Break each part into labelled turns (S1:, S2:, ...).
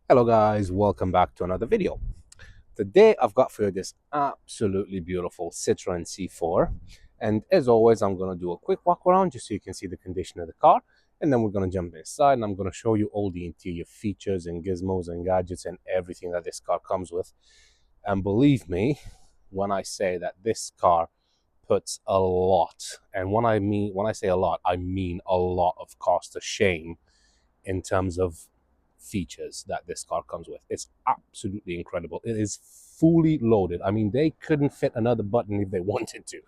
S1: Hello guys, welcome back to another video. Today I've got for you this absolutely beautiful Citroen C4, and as always I'm going to do a quick walk around just so you can see the condition of the car, and then we're going to jump inside and I'm going to show you all the interior features and gizmos and gadgets and everything that this car comes with. And believe me when I say that this car puts a lot, and when I say a lot, I mean a lot of cost to shame in terms of features that this car comes with. It's absolutely incredible. It is fully loaded. I mean, they couldn't fit another button if they wanted to.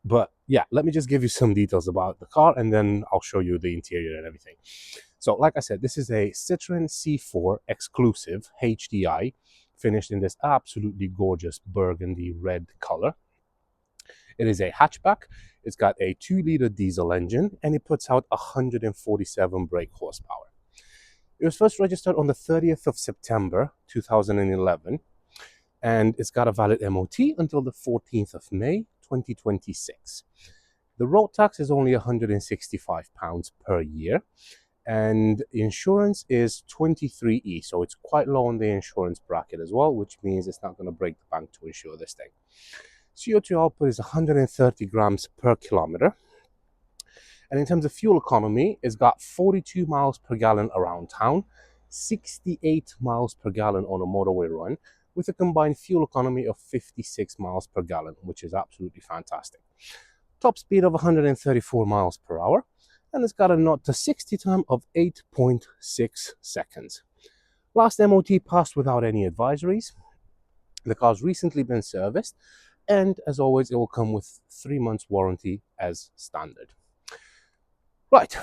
S1: But yeah, let me just give you some details about the car and then I'll show you the interior and everything. So like I said, this is a Citroen C4 Exclusive Hdi, finished in this absolutely gorgeous burgundy red color. It is a hatchback. It's got a 2-liter diesel engine and it puts out 147 brake horsepower. It was first registered on the 30th of September 2011 and it's got a valid MOT until the 14th of May 2026. The road tax is only £165 per year and insurance is 23E, so it's quite low on the insurance bracket as well, which means it's not going to break the bank to insure this thing. CO2 output is 130 grams per kilometer. And in terms of fuel economy, it's got 42 miles per gallon around town, 68 miles per gallon on a motorway run, with a combined fuel economy of 56 miles per gallon, which is absolutely fantastic. Top speed of 134 miles per hour, and it's got a 0 to 60 time of 8.6 seconds. Last MOT passed without any advisories. The car's recently been serviced, and as always, it will come with 3 months warranty as standard. Right,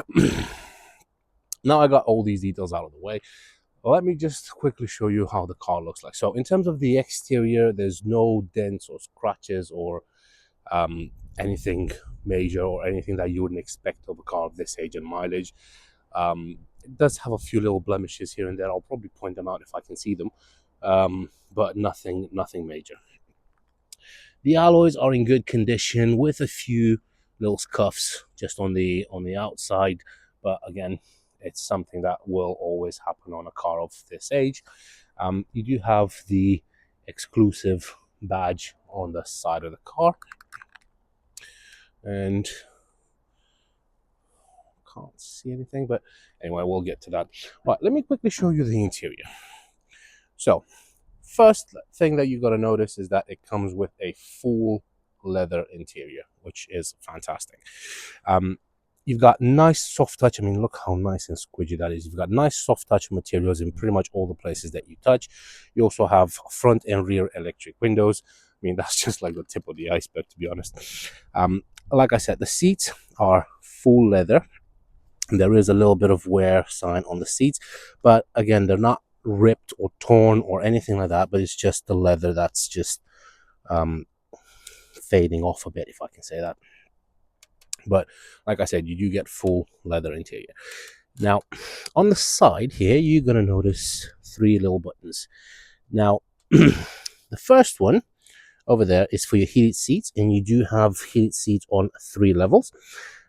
S1: now I got all these details out of the way. Let me just quickly show you how the car looks like. So in terms of the exterior, there's no dents or scratches or anything major or anything that you wouldn't expect of a car of this age and mileage. It does have a few little blemishes here and there. I'll probably point them out if I can see them, but nothing major. The alloys are in good condition with a few little scuffs just on the outside, but again, it's something that will always happen on a car of this age. You do have the exclusive badge on the side of the car, and can't see anything, but anyway, we'll get to that. Right, let me quickly show you the interior. So first thing that you got to notice is that it comes with a full leather interior, which is fantastic. You've got nice soft touch. I mean, look how nice and squidgy that is. You've got nice soft touch materials in pretty much all the places that you touch. You also have front and rear electric windows. I mean, that's just like the tip of the iceberg, to be honest. Like I said, the seats are full leather. There is a little bit of wear sign on the seats, but again, they're not ripped or torn or anything like that, but it's just the leather that's just fading off a bit, if I can say that. But like I said, you do get full leather interior. Now on the side here, you're going to notice 3 little buttons. Now the first one over there is for your heated seats, and you do have heated seats on 3 levels.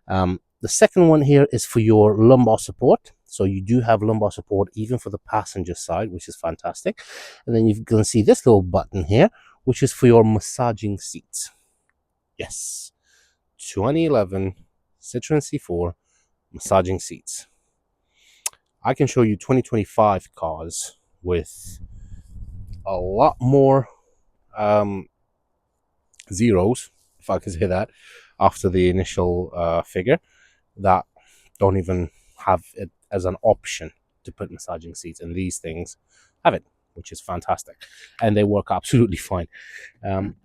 S1: The second one here is for your lumbar support. So you do have lumbar support even for the passenger side, which is fantastic. And then you can see this little button here, which is for your massaging seats. Yes, 2011 Citroen C4 massaging seats. I can show you 2025 cars with a lot more zeros, if I can say that, after the initial figure, that don't even have it as an option to put massaging seats, and these things have it, which is fantastic, and they work absolutely fine.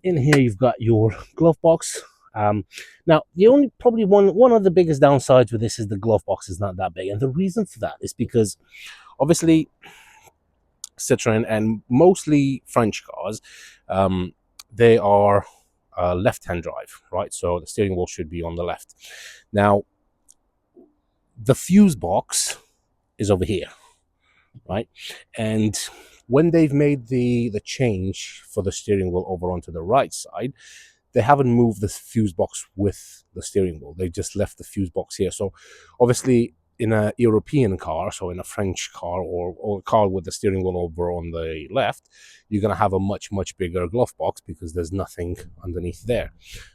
S1: In here you've got your glove box. Now the only probably one of the biggest downsides with this is the glove box is not that big, and the reason for that is because obviously Citroen and mostly French cars, they are left-hand drive, right? So the steering wheel should be on the left. Now the fuse box is over here, right? And when they've made the change for the steering wheel over onto the right side, they haven't moved the fuse box with the steering wheel. They just left the fuse box here. So obviously in a European car, so in a French car or a car with the steering wheel over on the left, you're going to have a much bigger glove box because there's nothing underneath there.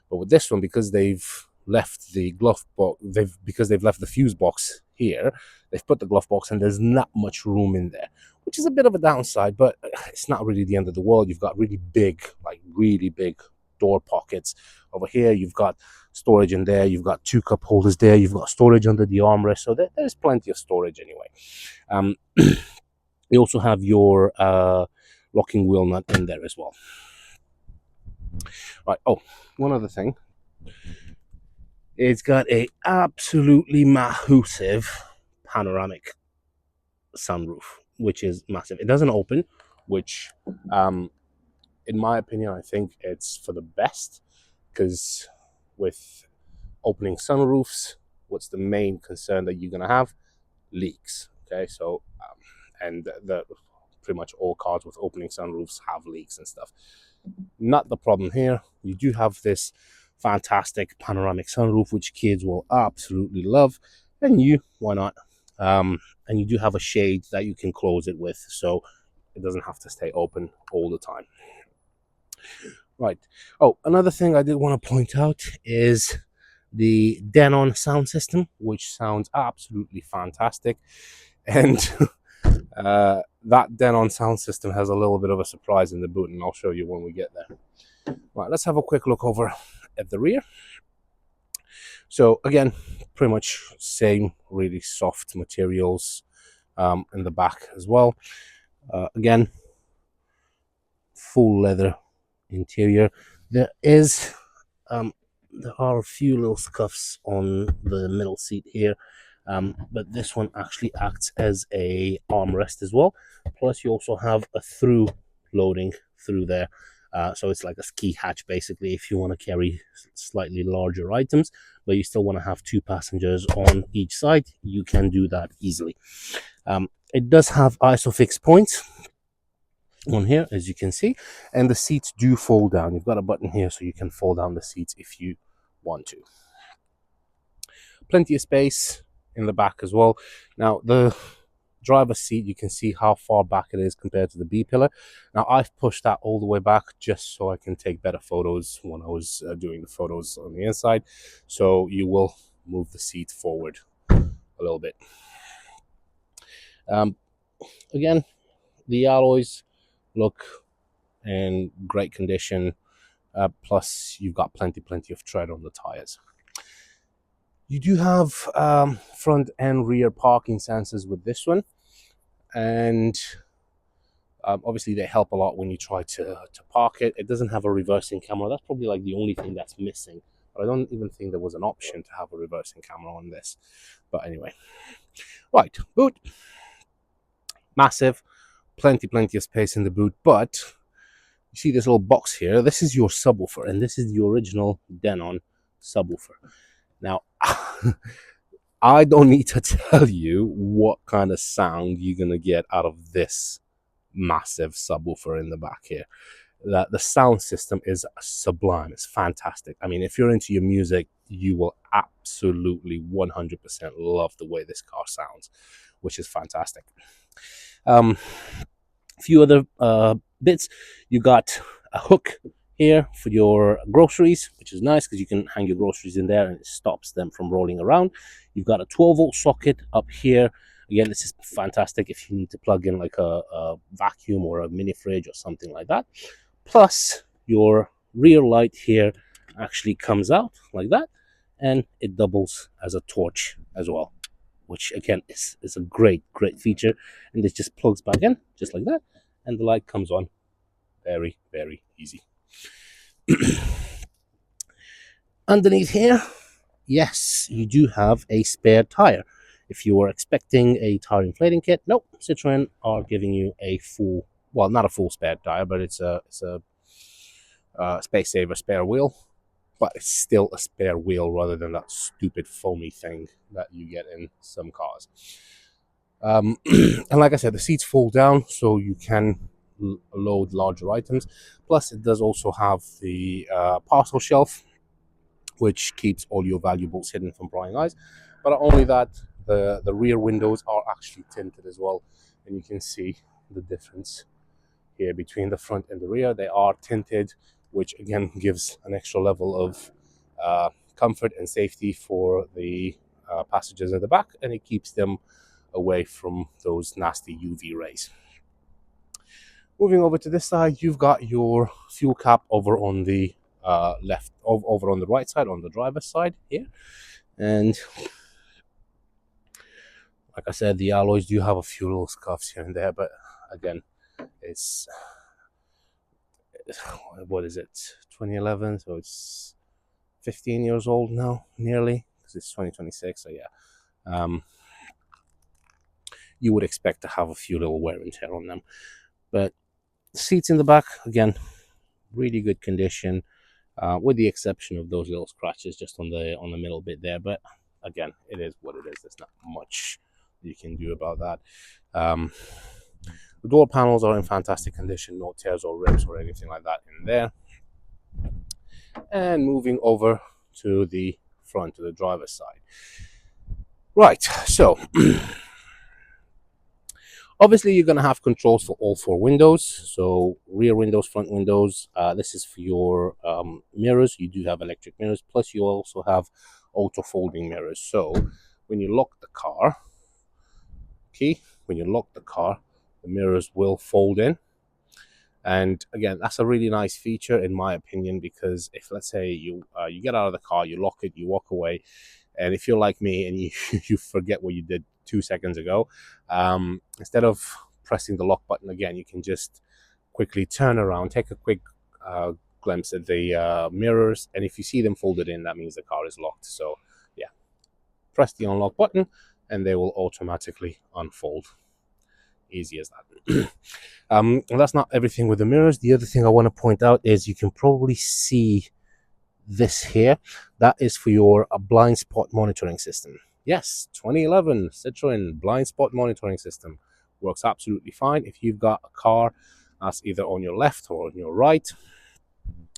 S1: But with this one, because they've left the glove box, they've left the fuse box here, they've put the glove box and there's not much room in there, which is a bit of a downside, but it's not really the end of the world. You've got really big, like really big door pockets over here. You've got storage in there. You've got 2 cup holders there. You've got storage under the armrest, so there's plenty of storage anyway. You also have your locking wheel nut in there as well. Right. Oh, one other thing. It's got a absolutely massive panoramic sunroof, which is massive. It doesn't open, which, in my opinion, I think it's for the best, because with opening sunroofs, what's the main concern that you're going to have? Leaks. Okay, so and the pretty much all cars with opening sunroofs have leaks and stuff. Not the problem here. You do have this fantastic panoramic sunroof, which kids will absolutely love, and why not? And you do have a shade that you can close it with, so it doesn't have to stay open all the time. Right. Oh, another thing I did want to point out is the Denon sound system, which sounds absolutely fantastic. And that Denon sound system has a little bit of a surprise in the boot, and I'll show you when we get there. Right, let's have a quick look over at the rear. So again, pretty much same really soft materials in the back as well. Again, full leather interior. There are a few little scuffs on the middle seat here, but this one actually acts as a armrest as well. Plus, you also have a through loading through there, so it's like a ski hatch basically if you want to carry slightly larger items, but you still want to have 2 passengers on each side. You can do that easily. It does have ISOFIX points on here, as you can see, and the seats do fold down. You've got a button here so you can fold down the seats if you want to. Plenty of space in the back as well. Now the driver's seat, you can see how far back it is compared to the B-pillar. Now I've pushed that all the way back just so I can take better photos when I was doing the photos on the inside, so you will move the seat forward a little bit. Again, the alloys look in great condition, plus you've got plenty of tread on the tires. You do have front and rear parking sensors with this one, and obviously they help a lot when you try to park it. It doesn't have a reversing camera. That's probably like the only thing that's missing, but I don't even think there was an option to have a reversing camera on this. But anyway, right, boot, massive, plenty of space in the boot. But you see this little box here, this is your subwoofer, and this is the original Denon subwoofer. Now I don't need to tell you what kind of sound you're gonna get out of this massive subwoofer in the back here. The sound system is sublime. It's fantastic. I mean, if you're into your music, you will absolutely 100% love the way this car sounds, which is fantastic. A few other bits. You got a hook here for your groceries, which is nice because you can hang your groceries in there and it stops them from rolling around. You've got a 12-volt socket up here. Again, this is fantastic if you need to plug in like a vacuum or a mini fridge or something like that. Plus, your rear light here actually comes out like that, and it doubles as a torch as well, which again is a great feature. And this just plugs back in just like that, and the light comes on. Very easy. Underneath here, yes, you do have a spare tire. If you were expecting a tire inflating kit, nope, Citroen are giving you a full, well, not a full spare tire, but it's a space saver spare wheel, but it's still a spare wheel rather than that stupid foamy thing that you get in some cars. And like I said, the seats fold down so you can load larger items. Plus, it does also have the parcel shelf, which keeps all your valuables hidden from prying eyes. But not only that, the rear windows are actually tinted as well, and you can see the difference here between the front and the rear. They are tinted, which again gives an extra level of comfort and safety for the passengers at the back, and it keeps them away from those nasty UV rays. Moving over to this side, you've got your fuel cap over on the left, over on the right side, on the driver's side here. And like I said, the alloys do have a few little scuffs here and there, but again, it's, what is it, 2011, so it's 15 years old now, nearly, because it's 2026, so yeah. You would expect to have a few little wear and tear on them. But the seats in the back, again, really good condition, with the exception of those little scratches just on the middle bit there. But again, it is what it is. There's not much you can do about that. The door panels are in fantastic condition, no tears or rips or anything like that in there. And moving over to the front, to the driver's side. Right, so obviously you're going to have controls for all four windows, so rear windows, front windows. This is for your mirrors. You do have electric mirrors, plus you also have auto folding mirrors. So when you lock the car, the mirrors will fold in. And again, that's a really nice feature in my opinion, because if, let's say, you get out of the car, you lock it, you walk away, and if you're like me and you forget what you did 2 seconds ago, instead of pressing the lock button again, you can just quickly turn around, take a quick glimpse at the mirrors, and if you see them folded in, that means the car is locked. So yeah, press the unlock button and they will automatically unfold. Easy as that. And that's not everything with the mirrors. The other thing I want to point out is you can probably see this here. That is for your blind spot monitoring system. Yes, 2011 Citroen blind spot monitoring system works absolutely fine. If you've got a car that's either on your left or on your right,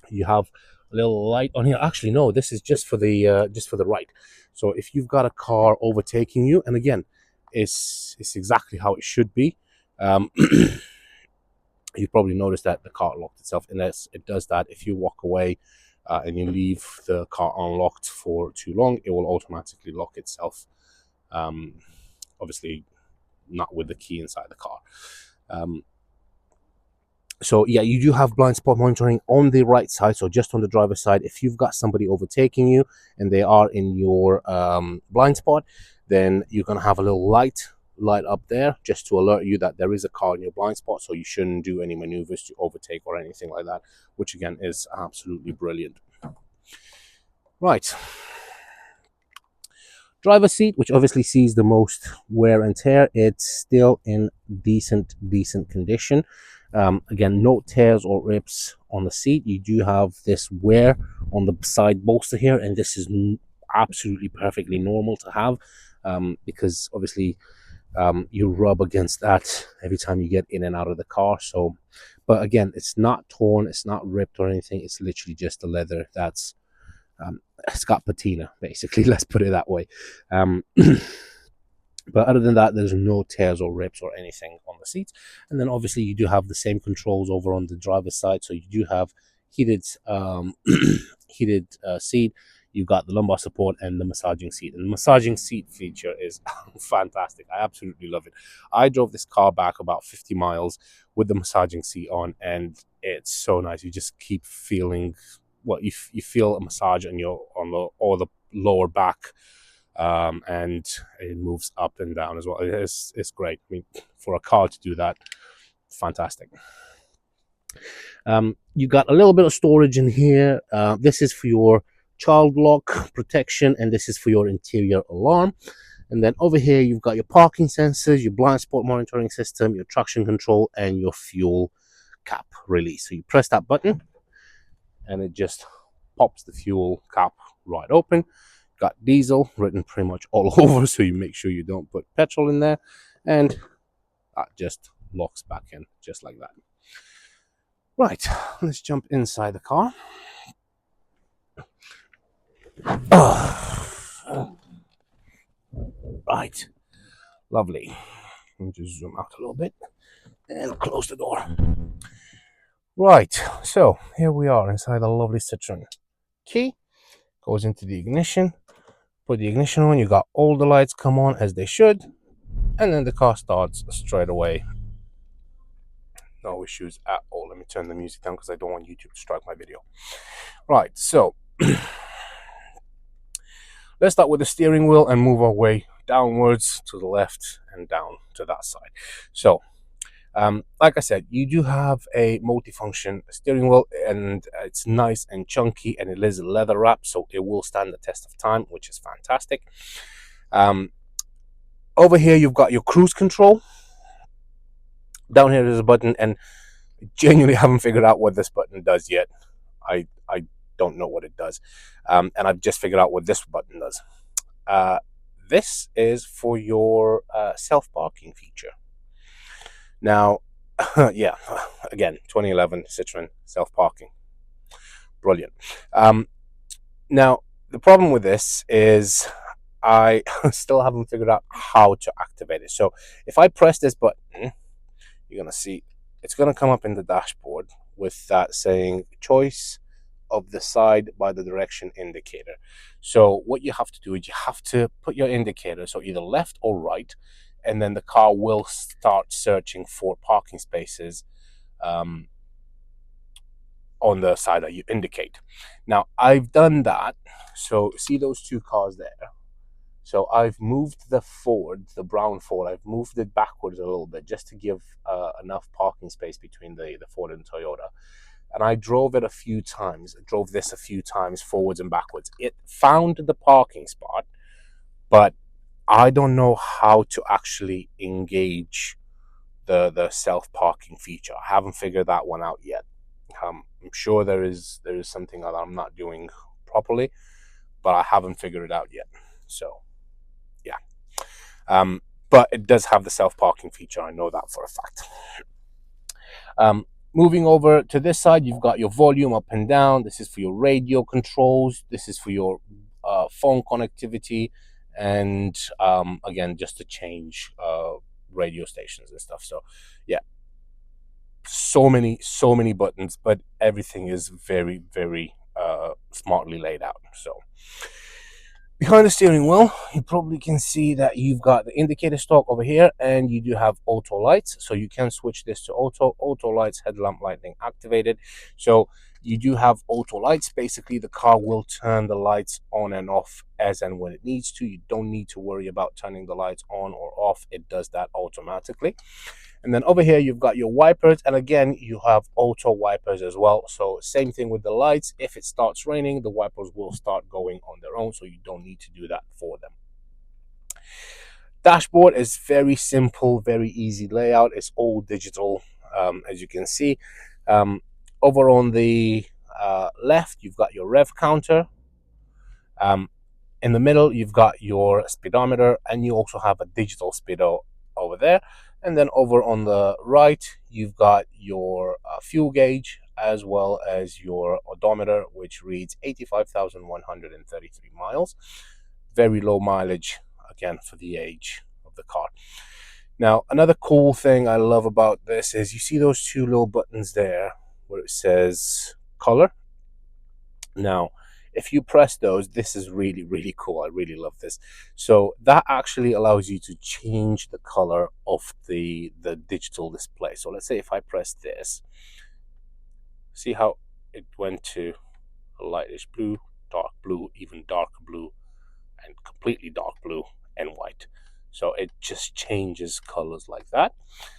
S1: you have a little light on here. Actually, no, this is just for the right. So if you've got a car overtaking you, and again, it's exactly how it should be. You probably noticed that the car locked itself, and it does that. If you walk away and you leave the car unlocked for too long, it will automatically lock itself. Obviously, not with the key inside the car. So yeah, you do have blind spot monitoring on the right side, so just on the driver's side. If you've got somebody overtaking you and they are in your blind spot, then you're going to have a little light up there just to alert you that there is a car in your blind spot, so you shouldn't do any maneuvers to overtake or anything like that, which again is absolutely brilliant. Right, driver's seat, which obviously sees the most wear and tear, it's still in decent condition. Again, no tears or rips on the seat. You do have this wear on the side bolster here, and this is absolutely perfectly normal to have, because obviously you rub against that every time you get in and out of the car. So, but again, it's not torn, it's not ripped or anything. It's literally just the leather that's it's got patina, basically. Let's put it that way. But other than that, there's no tears or rips or anything on the seats. And then obviously you do have the same controls over on the driver's side. So you do have heated seat. You've got the lumbar support and the massaging seat. And the massaging seat feature is fantastic. I absolutely love it. I drove this car back about 50 miles with the massaging seat on, and it's so nice. You just keep feeling you feel a massage on the lower back. And it moves up and down as well. It's great. I mean, for a car to do that, fantastic. You got a little bit of storage in here. This is for your child lock protection, and this is for your interior alarm. And then over here, you've got your parking sensors, your blind spot monitoring system, your traction control, and your fuel cap release. So you press that button, and it just pops the fuel cap right open. Got diesel written pretty much all over, so you make sure you don't put petrol in there, and that just locks back in just like that. Right, let's jump inside the car. Right, lovely. Let me just zoom out a little bit and close the door. Right, so here we are inside the lovely Citroen. Key goes into the ignition. Put the ignition on, you got all the lights come on as they should, and then the car starts straight away. No issues at all. Let me turn the music down because I don't want YouTube to strike my video. Right, so let's start with the steering wheel and move our way downwards to the left and down to that side. So like I said, you do have a multifunction steering wheel, and it's nice and chunky, and it is leather wrapped, so it will stand the test of time, which is fantastic. Over here, you've got your cruise control. Down here, there's a button, and I genuinely haven't figured out what this button does yet. I don't know what it does, and I've just figured out what this button does. This is for your self-parking feature. Now, yeah, again, 2011 Citroen self-parking. Brilliant. Now, the problem with this is I still haven't figured out how to activate it. So if I press this button, you're going to see it's going to come up in the dashboard with that saying choice of the side by the direction indicator. So what you have to do is you have to put your indicator, so either left or right, and then the car will start searching for parking spaces on the side that you indicate. Now, I've done that. So see those two cars there? So I've moved the Ford, the brown Ford, I've moved it backwards a little bit just to give enough parking space between the Ford and Toyota. And I drove it a few times. I drove this a few times forwards and backwards. It found the parking spot, but I don't know how to actually engage the self-parking feature. I haven't figured that one out yet. I'm sure there is something that I'm not doing properly, but I haven't figured it out yet. So, yeah. But it does have the self-parking feature. I know that for a fact. Moving over to this side, you've got your volume up and down. This is for your radio controls. This is for your phone connectivity. And again, just to change radio stations and stuff. So, yeah. So many buttons, but everything is very, very smartly laid out. So behind the steering wheel, you probably can see that you've got the indicator stalk over here, and you do have auto lights, so you can switch this to auto lights, headlamp lighting activated. So you do have auto lights. Basically, the car will turn the lights on and off as and when it needs to. You don't need to worry about turning the lights on or off. It does that automatically. And then over here, you've got your wipers. And again, you have auto wipers as well. So same thing with the lights. If it starts raining, the wipers will start going on their own. So you don't need to do that for them. Dashboard is very simple, very easy layout. It's all digital, as you can see. Over on the left, you've got your rev counter. In the middle, you've got your speedometer, and you also have a digital speedo over there. And then over on the right, you've got your fuel gauge as well as your odometer, which reads 85,133 miles. Very low mileage, again, for the age of the car. Now, another cool thing I love about this is you see those two little buttons there where it says color. Now, if you press those, this is really, really cool. I really love this. So that actually allows you to change the color of the digital display. So let's say if I press this, see how it went to a lightish blue, dark blue, even darker blue, and completely dark blue and white. So it just changes colors like that.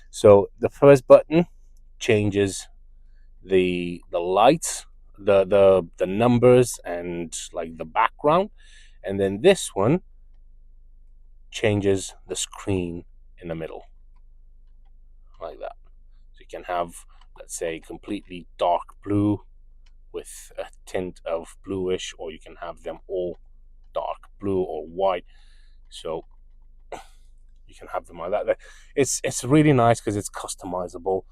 S1: So the first button changes the lights, the numbers, and like the background, and then this one changes the screen in the middle like that. So you can have, let's say, completely dark blue with a tint of bluish, or you can have them all dark blue or white. So you can have them like that. It's really nice because it's customizable.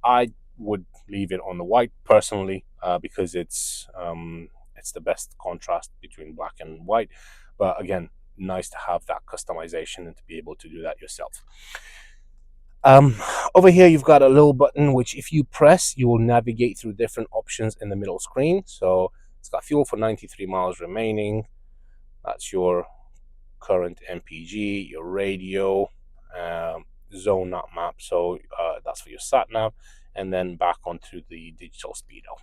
S1: I would leave it on the white personally because it's the best contrast between black and white. But again, nice to have that customization and to be able to do that yourself. Over here, you've got a little button which, if you press, you will navigate through different options in the middle screen. So it's got fuel for 93 miles remaining. That's your current MPG, your radio, zone not map. So that's for your sat nav, and then back onto the digital speedo.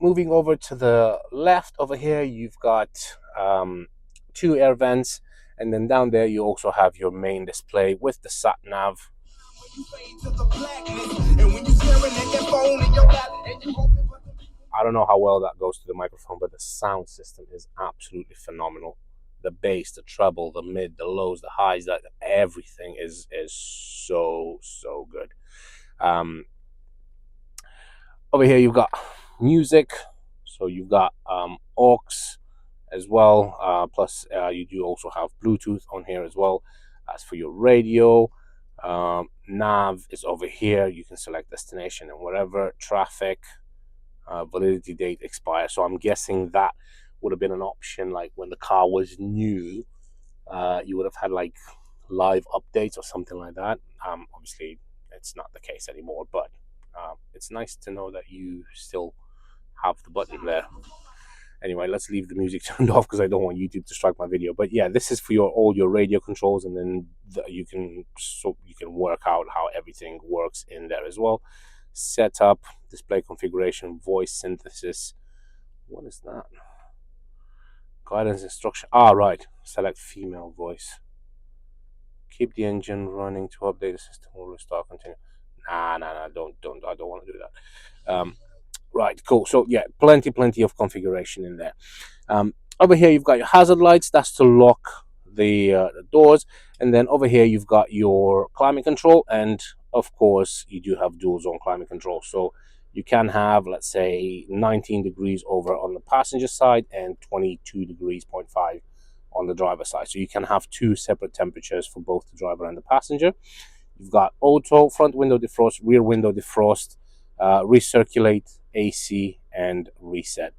S1: Moving over to the left over here, you've got 2 air vents, and then down there you also have your main display with the sat nav. I don't know how well that goes to the microphone, but the sound system is absolutely phenomenal. The bass, the treble, the mid, the lows, the highs, that everything is so good. Over here you've got music, so you've got aux as well, plus you do also have Bluetooth on here as well. As for your radio, nav is over here. You can select destination and whatever. Traffic, validity date expire. So I'm guessing that would have been an option like when the car was new. You would have had like live updates or something like that. Obviously it's not the case anymore, but it's nice to know that you still have the button there. Anyway, let's leave the music turned off because I don't want YouTube to strike my video. But yeah, this is for all your radio controls, and then you can work out how everything works in there as well. Setup, display configuration, voice synthesis. What is that? Guidance instruction. Right. Select female voice. Keep the engine running to update the system or restart. Continue. Nah. Don't. I don't want to do that. Right, cool. So yeah, plenty of configuration in there. Over here you've got your hazard lights. That's to lock the doors. And then over here you've got your climate control, and of course you do have dual zone climate control. So you can have, let's say, 19 degrees over on the passenger side and 22 degrees 0.5 on the driver side. So you can have 2 separate temperatures for both the driver and the passenger. You've got auto, front window defrost, rear window defrost, recirculate, AC, and reset.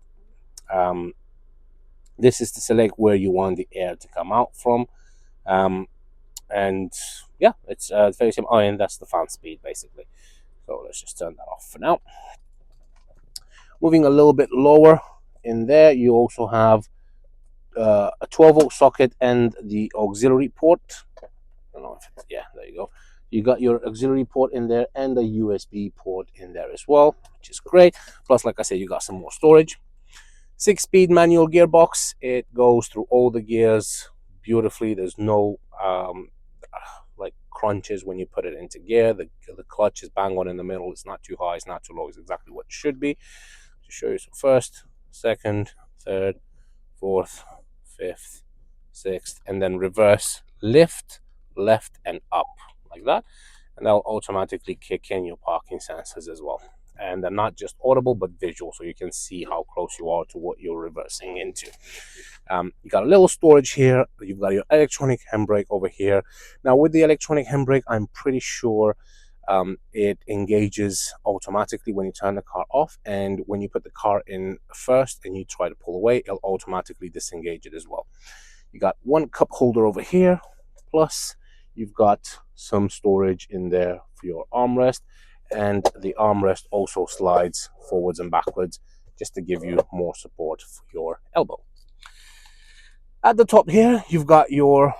S1: This is to select where you want the air to come out from. And yeah, it's very simple. And that's the fan speed basically. So let's just turn that off for now. Moving a little bit lower in there, you also have a 12-volt socket and the auxiliary port. I don't know if it's, yeah, there you go. You got your auxiliary port in there and a USB port in there as well, which is great. Plus, like I said, you got some more storage. 6-speed manual gearbox. It goes through all the gears beautifully. There's no like crunches when you put it into gear. The clutch is bang on in the middle. It's not too high, it's not too low. It's exactly what it should be. To show you, so first, second, third, fourth, fifth, sixth, and then reverse, lift, left, and up like that, and that'll automatically kick in your parking sensors as well. And they're not just audible but visual, so you can see how close you are to what you're reversing into. You got a little storage here. You've got your electronic handbrake over here. Now with the electronic handbrake, I'm pretty sure it engages automatically when you turn the car off, and when you put the car in first and you try to pull away, it'll automatically disengage it as well. You got one cup holder over here, plus you've got some storage in there for your armrest, and the armrest also slides forwards and backwards just to give you more support for your elbow. At the top here, you've got your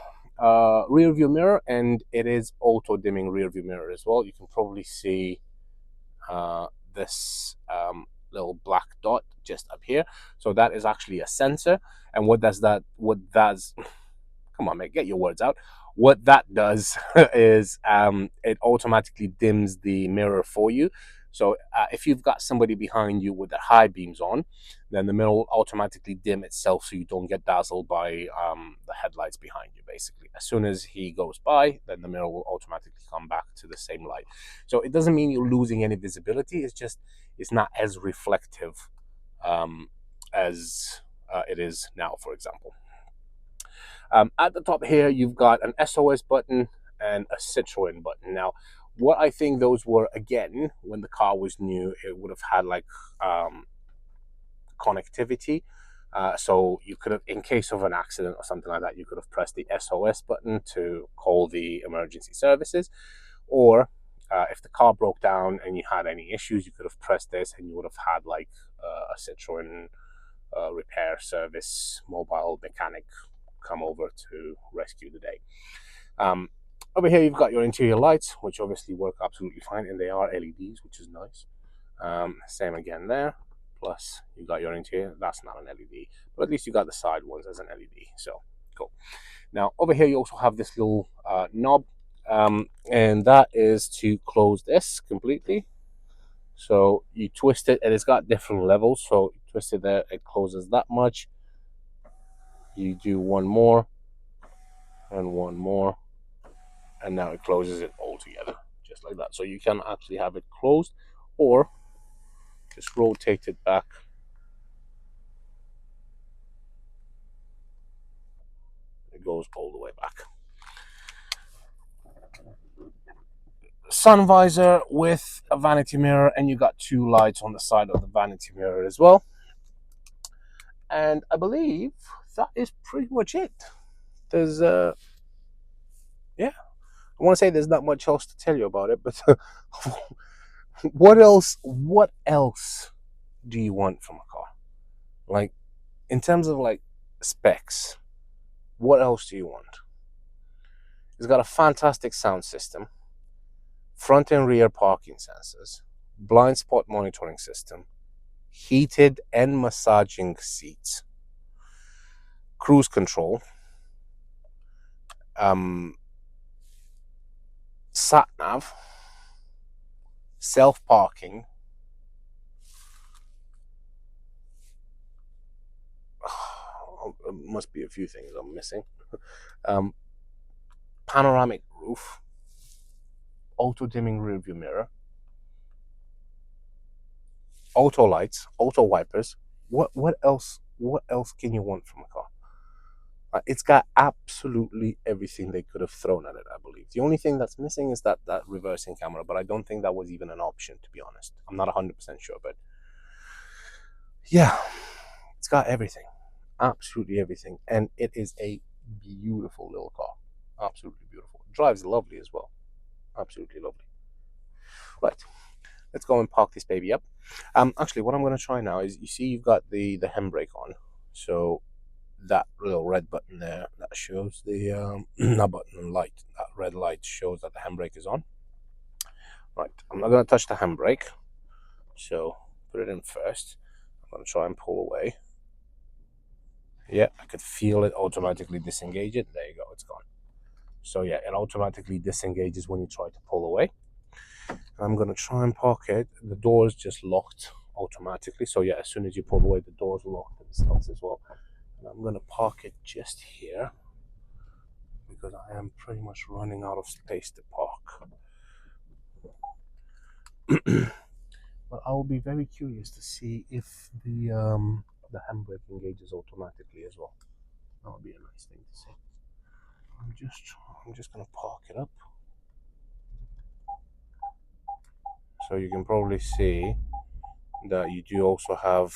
S1: rear view mirror, and it is auto dimming rear view mirror as well. You can probably see this little black dot just up here. So that is actually a sensor. And what does come on mate, get your words out. What that does is it automatically dims the mirror for you. So if you've got somebody behind you with the high beams on, then the mirror will automatically dim itself so you don't get dazzled by the headlights behind you, basically. As soon as he goes by, then the mirror will automatically come back to the same light. So it doesn't mean you're losing any visibility. It's just it's not as reflective as it is now, for example. At the top here, you've got an SOS button and a Citroen button. Now, what I think those were, again, when the car was new, it would have had like connectivity. So you could have, in case of an accident or something like that, you could have pressed the SOS button to call the emergency services, or if the car broke down and you had any issues, you could have pressed this and you would have had like a Citroen repair service mobile mechanic come over to rescue the day. Over here you've got your interior lights, which obviously work absolutely fine, and they are LEDs, which is nice. Same again there. Plus you got your interior, that's not an LED, but at least you got the side ones as an LED, so cool. Now over here you also have this little knob, and that is to close this completely. So you twist it, and it's got different levels, so you twist it there, it closes that much. You do one more and one more, and now it closes it all together, just like that. So you can actually have it closed, or just rotate it back. It goes all the way back. Sun visor with a vanity mirror, and you got two lights on the side of the vanity mirror as well. And I believe that is pretty much it. There's yeah, I want to say there's not much else to tell you about it, but what else do you want from a car? Like, in terms of like specs, what else do you want? It's got a fantastic sound system, front and rear parking sensors, blind spot monitoring system, heated and massaging seats, cruise control, sat nav, self parking. Must be a few things I'm missing. Panoramic roof, auto dimming rear view mirror, auto lights, auto wipers. What else can you want from a car? It's got absolutely everything they could have thrown at it, I believe. The only thing that's missing is that reversing camera, but I don't think that was even an option, to be honest. I'm not 100% sure, but yeah, it's got everything, absolutely everything, and it is a beautiful little car, absolutely beautiful. It drives lovely as well, absolutely lovely. Right, let's go and park this baby up. Actually, what I'm going to try now is, you see you've got the handbrake on, so that little red button there that shows the not button, light, that red light shows that the handbrake is on. Right, I'm not going to touch the handbrake, so put it in first. I'm going to try and pull away. Yeah, I could feel it automatically disengage it. There you go, it's gone. So yeah, it automatically disengages when you try to pull away. I'm going to try and park it. The door is just locked automatically, so yeah, as soon as you pull away, the door's locked and starts as well. And I'm going to park it just here, because I am pretty much running out of space to park. But I will be very curious to see if the handbrake engages automatically as well. That would be a nice thing to see. I'm just going to park it up, so you can probably see that you do also have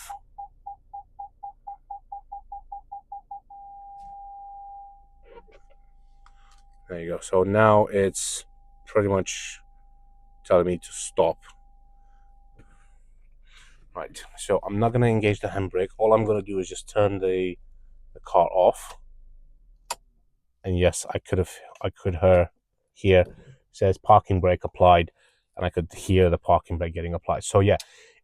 S1: there you go. So now it's pretty much telling me to stop. Right, so I'm not going to engage the handbrake. All I'm going to do is just turn the car off. And yes, I could hear it says parking brake applied, and I could hear the parking brake getting applied. So yeah,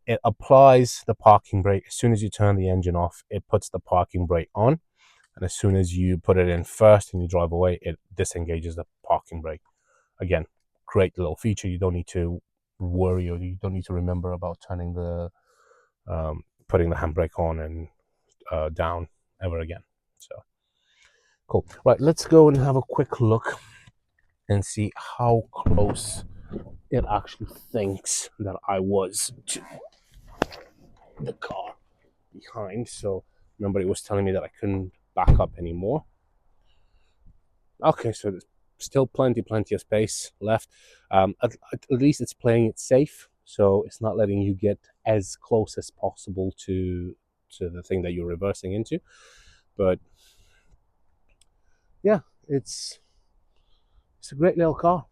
S1: it applies the parking brake as soon as you turn the engine off. It puts the parking brake on, and as soon as you put it in first and you drive away, it disengages the parking brake. Again, great little feature. You don't need to worry, or you don't need to remember about turning the putting the handbrake on and down ever again. So cool. Right, let's go and have a quick look and see how close it actually thinks that I was to the car behind. So remember, it was telling me that I couldn't back up anymore. Okay, so there's still plenty of space left. At least it's playing it safe, so it's not letting you get as close as possible to to the thing that you're reversing into. But yeah, it's a great little car.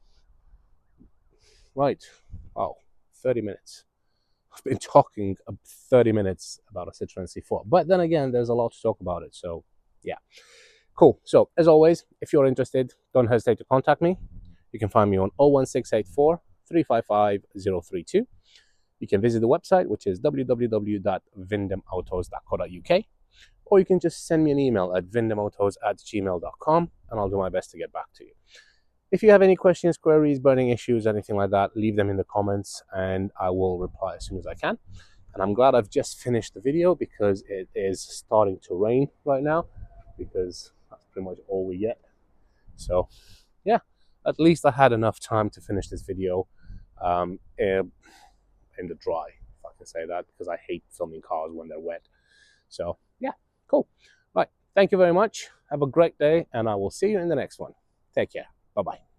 S1: Right. Wow, 30 minutes. I've been talking 30 minutes about a Citroen C4. But then again, there's a lot to talk about it. So yeah, cool. So as always, if you're interested, don't hesitate to contact me. You can find me on 01684 355 032. You can visit the website, which is www.vindemautos.co.uk, or you can just send me an email at vindemautos@gmail.com, and I'll do my best to get back to you. If you have any questions, queries, burning issues, anything like that, leave them in the comments, and I will reply as soon as I can. And I'm glad I've just finished the video because it is starting to rain right now, because that's pretty much all we get. So yeah, at least I had enough time to finish this video in the dry, if I can say that, because I hate filming cars when they're wet. So yeah, cool. Right, thank you very much. Have a great day, and I will see you in the next one. Take care. Bye-bye.